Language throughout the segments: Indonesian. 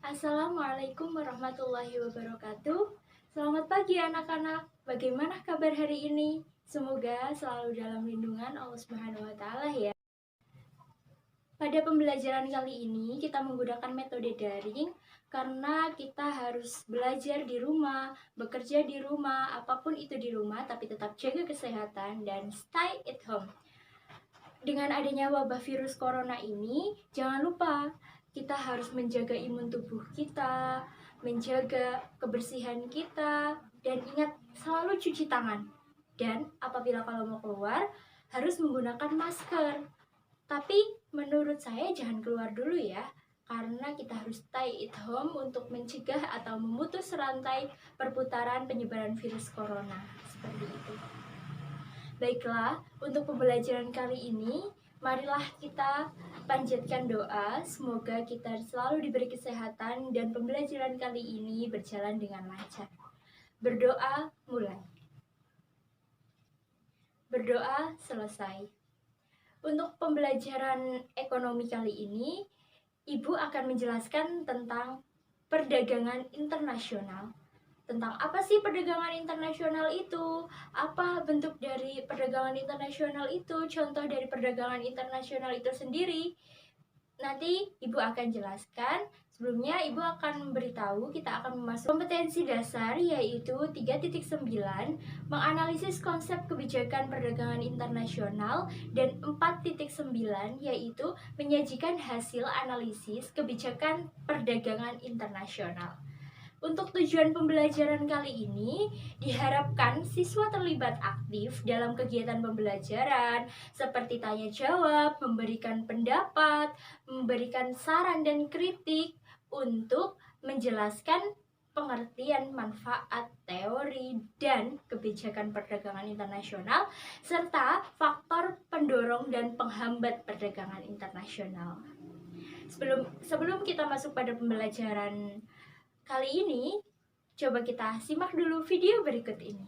Assalamualaikum warahmatullahi wabarakatuh. Selamat pagi anak-anak. Bagaimana kabar hari ini? Semoga selalu dalam lindungan Allah Subhanahu wa taala ya. Pada pembelajaran kali ini kita menggunakan metode daring karena kita harus belajar di rumah, bekerja di rumah, apapun itu di rumah tapi tetap jaga kesehatan dan stay at home. Dengan adanya wabah virus corona ini, jangan lupa kita harus menjaga imun tubuh kita, menjaga kebersihan kita, dan ingat selalu cuci tangan. Dan apabila kalau mau keluar, harus menggunakan masker. Tapi menurut saya jangan keluar dulu ya, karena kita harus stay at home untuk mencegah atau memutus rantai perputaran penyebaran virus corona. Seperti itu. Baiklah, untuk pembelajaran kali ini, marilah kita panjatkan doa. Semoga kita selalu diberi kesehatan dan pembelajaran kali ini berjalan dengan lancar. Berdoa mulai. Berdoa selesai. Untuk pembelajaran ekonomi kali ini, Ibu akan menjelaskan tentang perdagangan internasional. Tentang apa sih perdagangan internasional itu? Apa bentuk dari perdagangan internasional itu? Contoh dari perdagangan internasional itu sendiri. Nanti Ibu akan jelaskan. Sebelumnya Ibu akan memberitahu kita akan memasuki kompetensi dasar yaitu 3.9 menganalisis konsep kebijakan perdagangan internasional dan 4.9 yaitu menyajikan hasil analisis kebijakan perdagangan internasional. Untuk tujuan pembelajaran kali ini, diharapkan siswa terlibat aktif dalam kegiatan pembelajaran seperti tanya jawab, memberikan pendapat, memberikan saran dan kritik untuk menjelaskan pengertian manfaat teori dan kebijakan perdagangan internasional serta faktor pendorong dan penghambat perdagangan internasional. Sebelum kita masuk pada pembelajaran kali ini, coba kita simak dulu video berikut ini.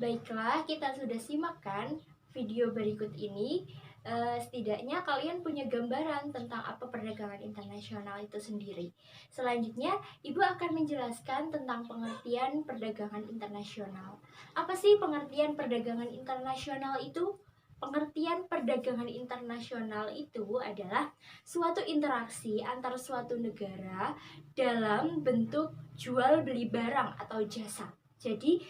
Baiklah, kita sudah simak kan video berikut ini. Setidaknya kalian punya gambaran tentang apa perdagangan internasional itu sendiri. Selanjutnya, Ibu akan menjelaskan tentang pengertian perdagangan internasional. Apa sih pengertian perdagangan internasional itu? Pengertian perdagangan internasional itu adalah suatu interaksi antara suatu negara dalam bentuk jual beli barang atau jasa. Jadi,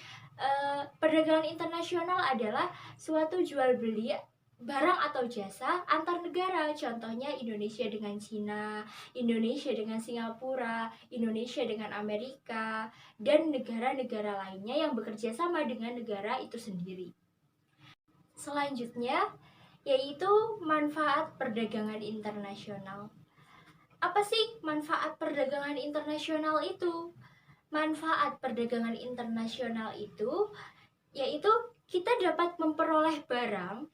Perdagangan internasional adalah suatu jual beli barang atau jasa antar negara, contohnya Indonesia dengan Cina, Indonesia dengan Singapura, Indonesia dengan Amerika, dan negara-negara lainnya yang bekerja sama dengan negara itu sendiri. Selanjutnya, yaitu manfaat perdagangan internasional. Apa sih manfaat perdagangan internasional itu? Manfaat perdagangan internasional itu yaitu kita dapat memperoleh barang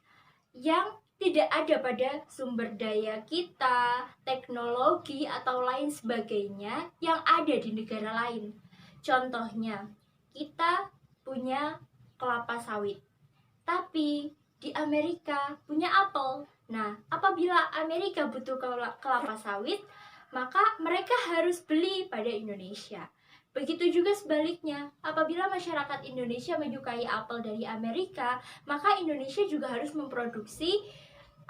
yang tidak ada pada sumber daya kita, teknologi, atau lain sebagainya yang ada di negara lain. Contohnya, kita punya kelapa sawit, tapi di Amerika punya apel. Nah, apabila Amerika butuh kelapa sawit, maka mereka harus beli pada Indonesia. Begitu juga sebaliknya, apabila masyarakat Indonesia menyukai apel dari Amerika, maka Indonesia juga harus memproduksi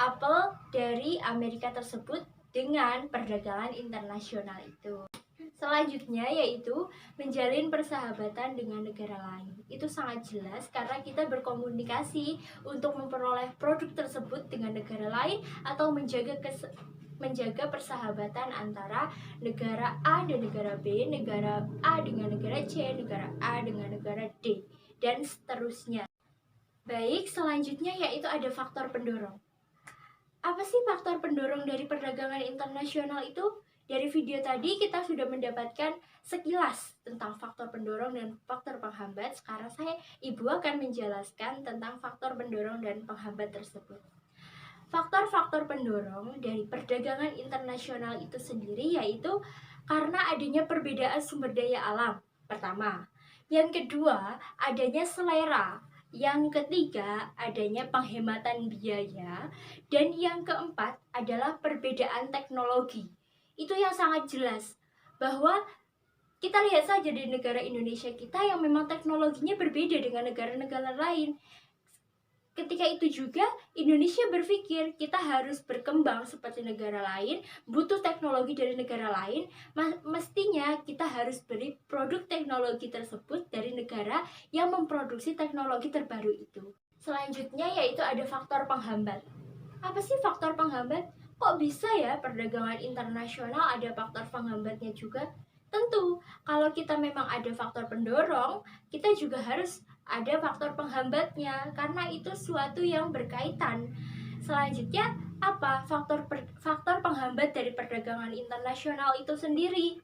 apel dari Amerika tersebut dengan perdagangan internasional itu. Selanjutnya yaitu menjalin persahabatan dengan negara lain. Itu sangat jelas karena kita berkomunikasi untuk memperoleh produk tersebut dengan negara lain atau menjaga persahabatan antara negara A dan negara B, negara A dengan negara C, negara A dengan negara D, dan seterusnya. Baik, selanjutnya yaitu ada faktor pendorong. Apa sih faktor pendorong dari perdagangan internasional itu? Dari video tadi kita sudah mendapatkan sekilas tentang faktor pendorong dan faktor penghambat. Sekarang Ibu akan menjelaskan tentang faktor pendorong dan penghambat tersebut. Faktor-faktor pendorong dari perdagangan internasional itu sendiri yaitu karena adanya perbedaan sumber daya alam, pertama. Yang kedua, adanya selera. Yang ketiga, adanya penghematan biaya. Dan yang keempat adalah perbedaan teknologi. Itu yang sangat jelas bahwa kita lihat saja di negara Indonesia kita yang memang teknologinya berbeda dengan negara-negara lain. Ketika itu juga Indonesia berpikir kita harus berkembang seperti negara lain, butuh teknologi dari negara lain, mestinya kita harus beli produk teknologi tersebut dari negara yang memproduksi teknologi terbaru itu. Selanjutnya yaitu ada faktor penghambat. Apa sih faktor penghambat? Kok bisa ya perdagangan internasional ada faktor penghambatnya juga? Tentu, kalau kita memang ada faktor pendorong, kita juga harus ada faktor penghambatnya karena itu suatu yang berkaitan. Selanjutnya, apa faktor penghambat dari perdagangan internasional itu sendiri?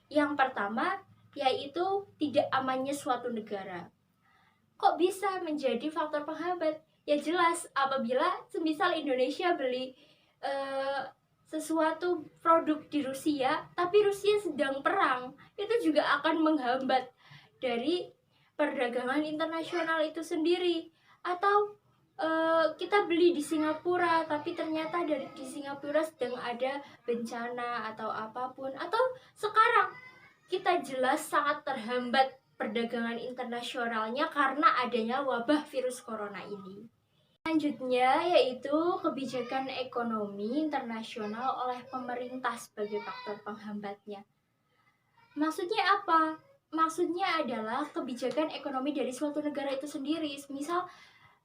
Yang pertama, yaitu tidak amannya suatu negara. Kok bisa menjadi faktor penghambat? Ya jelas, apabila semisal Indonesia beli sesuatu produk di Rusia, tapi Rusia sedang perang, itu juga akan menghambat dari perdagangan internasional itu sendiri. Atau kita beli di Singapura, tapi ternyata di Singapura sedang ada bencana atau apapun. Atau sekarang kita jelas sangat terhambat perdagangan internasionalnya karena adanya wabah virus corona ini. Selanjutnya yaitu kebijakan ekonomi internasional oleh pemerintah sebagai faktor penghambatnya. Maksudnya apa? Maksudnya adalah kebijakan ekonomi dari suatu negara itu sendiri. Misal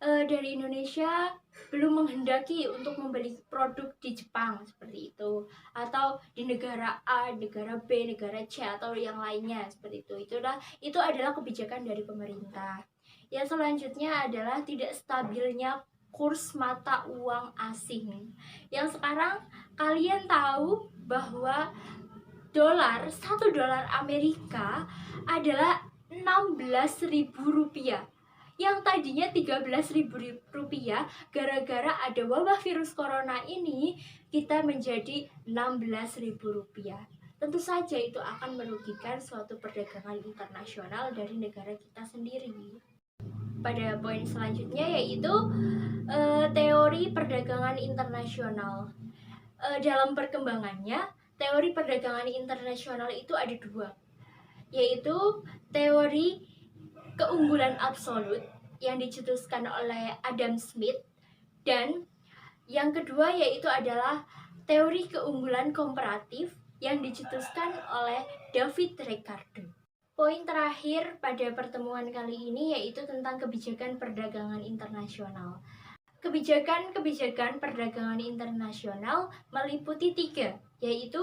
dari Indonesia belum menghendaki untuk membeli produk di Jepang seperti itu, atau di negara A, negara B, negara C atau yang lainnya seperti itu. Itu adalah kebijakan dari pemerintah. Yang selanjutnya adalah tidak stabilnya kurs mata uang asing. Yang sekarang kalian tahu bahwa $1 Amerika adalah Rp16.000 yang tadinya Rp13.000 gara-gara ada wabah virus corona ini kita menjadi Rp16.000. Tentu saja itu akan merugikan suatu perdagangan internasional dari negara kita sendiri. Pada poin selanjutnya yaitu teori perdagangan internasional. Dalam perkembangannya, teori perdagangan internasional itu ada dua, yaitu teori keunggulan absolut yang dicetuskan oleh Adam Smith, dan yang kedua yaitu adalah teori keunggulan komparatif yang dicetuskan oleh David Ricardo. Poin terakhir pada pertemuan kali ini yaitu tentang kebijakan perdagangan internasional. Kebijakan-kebijakan perdagangan internasional meliputi 3, yaitu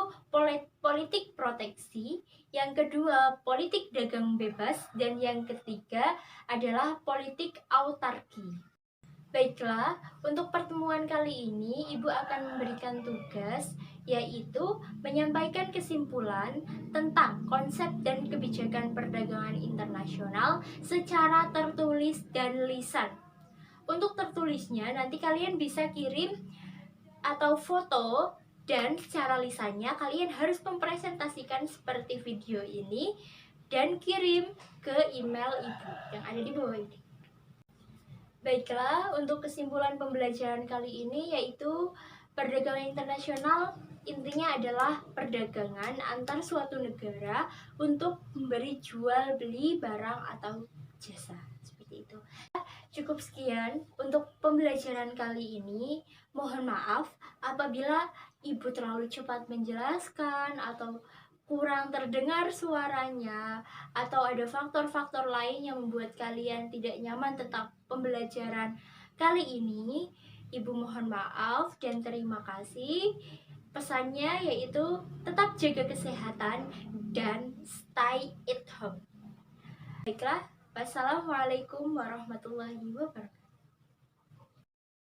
politik proteksi, yang kedua politik dagang bebas, dan yang ketiga adalah politik autarki. Baiklah, untuk pertemuan kali ini Ibu akan memberikan tugas, yaitu menyampaikan kesimpulan tentang konsep dan kebijakan perdagangan internasional secara tertulis dan lisan. Untuk tertulisnya nanti kalian bisa kirim atau foto, dan secara lisannya kalian harus mempresentasikan seperti video ini dan kirim ke email Ibu yang ada di bawah ini. Baiklah, untuk kesimpulan pembelajaran kali ini yaitu perdagangan internasional intinya adalah perdagangan antar suatu negara untuk memberi jual beli barang atau jasa, seperti itu. Cukup sekian untuk pembelajaran kali ini. Mohon maaf apabila Ibu terlalu cepat menjelaskan atau kurang terdengar suaranya, atau ada faktor-faktor lain yang membuat kalian tidak nyaman tentang pembelajaran kali ini. Ibu mohon maaf dan terima kasih. Pesannya yaitu tetap jaga kesehatan dan stay at home. Baiklah, wassalamualaikum warahmatullahi wabarakatuh.